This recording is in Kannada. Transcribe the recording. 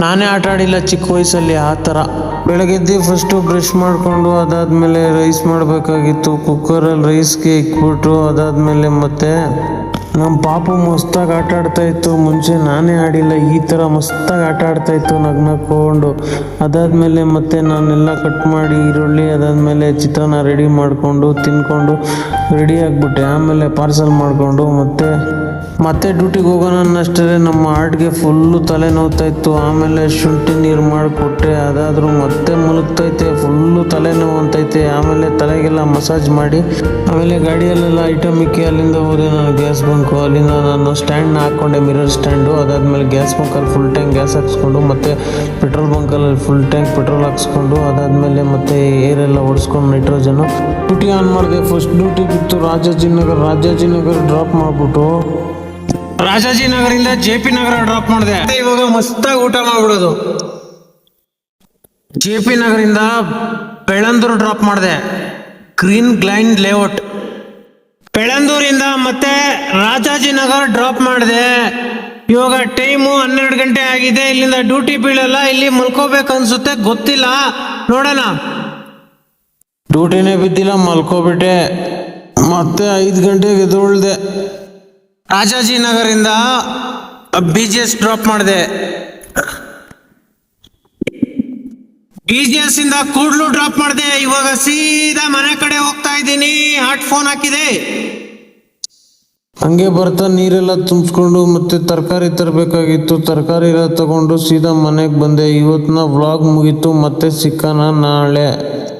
ನಾನೇ ಆಟ ಆಡಿಲ್ಲ ಚಿಕ್ಕ ವಯಸ್ಸಲ್ಲಿ ಆ ಥರ. ಬೆಳಗ್ಗೆದ್ದು ಫಸ್ಟು ಬ್ರಷ್ ಮಾಡಿಕೊಂಡು ಅದಾದಮೇಲೆ ರೈಸ್ ಮಾಡಬೇಕಾಗಿತ್ತು. ಕುಕ್ಕರಲ್ಲಿ ರೈಸ್ಗೆ ಇಕ್ಬಿಟ್ಟು ಅದಾದಮೇಲೆ ಮತ್ತೆ ನಮ್ಮ ಪಾಪು ಮಸ್ತಾಗಿ ಆಟ ಆಡ್ತಾಯಿತ್ತು. ಮುಂಚೆ ನಾನೇ ಆಡಿಲ್ಲ, ಈ ಥರ ಮಸ್ತಾಗಿ ಆಟ ಆಡ್ತಾಯಿತ್ತು ನಗ್ನಕೊಂಡು. ಅದಾದಮೇಲೆ ಮತ್ತೆ ನಾನೆಲ್ಲ ಕಟ್ ಮಾಡಿ ಈರುಳ್ಳಿ ಅದಾದಮೇಲೆ ಚಿತ್ರಾನ್ನ ರೆಡಿ ಮಾಡಿಕೊಂಡು ತಿಂದ್ಕೊಂಡು ರೆಡಿ ಆಗಿಬಿಟ್ಟೆ. ಆಮೇಲೆ ಪಾರ್ಸಲ್ ಮಾಡಿಕೊಂಡು ಮತ್ತೆ ಡ್ಯೂಟಿಗೆ ಹೋಗೋಣ ಅನ್ನಷ್ಟೇ ನಮ್ಮ ಆರ್ಟ್ಗೆ ಫುಲ್ಲು ತಲೆ ನೋವ್ತಾಯಿತ್ತು. ಆಮೇಲೆ ಶುಂಠಿ ನೀರು ಮಾಡಿಕೊಟ್ಟೆ, ಅದಾದರೂ ಮತ್ತೆ ಮುಳುಗ್ತೈತೆ, ಫುಲ್ಲು ತಲೆನೋವು ಅಂತೈತೆ. ಆಮೇಲೆ ತಲೆಗೆಲ್ಲ ಮಸಾಜ್ ಮಾಡಿ ಆಮೇಲೆ ಗಾಡಿಯಲ್ಲೆಲ್ಲ ಐಟಮ್ ಇಕ್ಕಿ ಅಲ್ಲಿಂದ ಹೋದೆ ನಾನು ಗ್ಯಾಸ್ ಬಂಕು. ಅಲ್ಲಿಂದ ನಾನು ಸ್ಟ್ಯಾಂಡ್ನ ಹಾಕ್ಕೊಂಡೆ, ಮಿರರ್ ಸ್ಟ್ಯಾಂಡು. ಅದಾದಮೇಲೆ ಗ್ಯಾಸ್ ಬಂಕಲ್ಲಿ ಫುಲ್ ಟ್ಯಾಂಕ್ ಗ್ಯಾಸ್ ಹಾಕ್ಸ್ಕೊಂಡು ಮತ್ತೆ ಪೆಟ್ರೋಲ್ ಬಂಕಲ್ಲಿ ಫುಲ್ ಟ್ಯಾಂಕ್ ಪೆಟ್ರೋಲ್ ಹಾಕ್ಸ್ಕೊಂಡು ಅದಾದಮೇಲೆ ಮತ್ತೆ ಏರೆಲ್ಲ ಓಡಿಸ್ಕೊಂಡು ನೈಟ್ರೋಜನು ಡ್ಯೂಟಿ ಆನ್ ಮಾಡಿದೆ. ಫಸ್ಟ್ ಡ್ಯೂಟಿ ಬಿತ್ತು ರಾಜಾಜಿನಗರ ಡ್ರಾಪ್ ಮಾಡಿಬಿಟ್ಟು ರಾಜಾಜಿನಗರಿಂದ JP ನಗರ ಡ್ರಾಪ್ ಮಾಡಿದೆ. ಇವಾಗ ಮಸ್ತಾಗಿ ಊಟ ಮಾಡ್ಬಿಡೋದು. JP ನಗರಿಂದ ಬೆಳ್ಳಂದೂರು ಡ್ರಾಪ್ ಮಾಡಿದೆ, ಗ್ರೀನ್ ಗ್ಲೈನ್ ಲೇಔಟ್. ಬೆಳ್ಳಂದೂರಿಂದ ಮತ್ತೆ ರಾಜಾಜಿನಗರ ಡ್ರಾಪ್ ಮಾಡಿದೆ. ಇವಾಗ ಟೈಮು 12 ಗಂಟೆ ಆಗಿದೆ. ಇಲ್ಲಿಂದ ಡ್ಯೂಟಿ ಬೀಳಲ್ಲ, ಇಲ್ಲಿ ಮಲ್ಕೋಬೇಕು ಅನ್ಸುತ್ತೆ, ಗೊತ್ತಿಲ್ಲ, ನೋಡೋಣ. ಡ್ಯೂಟಿನೇ ಬಿದ್ದಿಲ್ಲ, ಮಲ್ಕೋಬಿಟ್ಟೆ. ಮತ್ತೆ 5 ಗಂಟೆಗೆ ಎದ್ದೇಳಿದೆ. ರಾಜಾಜಿನಗರಿಂದ BGS ಡ್ರಾಪ್ ಮಾಡಿದೆ. BGS ಇಂದ ಕೂಡ್ಲು ಡ್ರಾಪ್ ಮಾಡಿದೆ. ಇವಾಗ ಸೀದಾ ಮನೆ ಕಡೆ ಹೋಗ್ತಾ ಇದ್ದೀನಿ, ಹಾಟ್ ಫೋನ್ ಹಾಕಿದೆ. ಹಂಗೆ ಬರ್ತಾ ನೀರೆಲ್ಲ ತುಂಬಿಸ್ಕೊಂಡು ಮತ್ತೆ ತರಕಾರಿ ತರಬೇಕಾಗಿತ್ತು. ತರಕಾರಿ ಎಲ್ಲ ತಗೊಂಡು ಸೀದಾ ಮನೆಗೆ ಬಂದೆ. ಇವತ್ತಿನ ವ್ಲಾಗ್ ಮುಗೀತು, ಮತ್ತೆ ಸಿಕ್ಕನ ನಾಳೆ.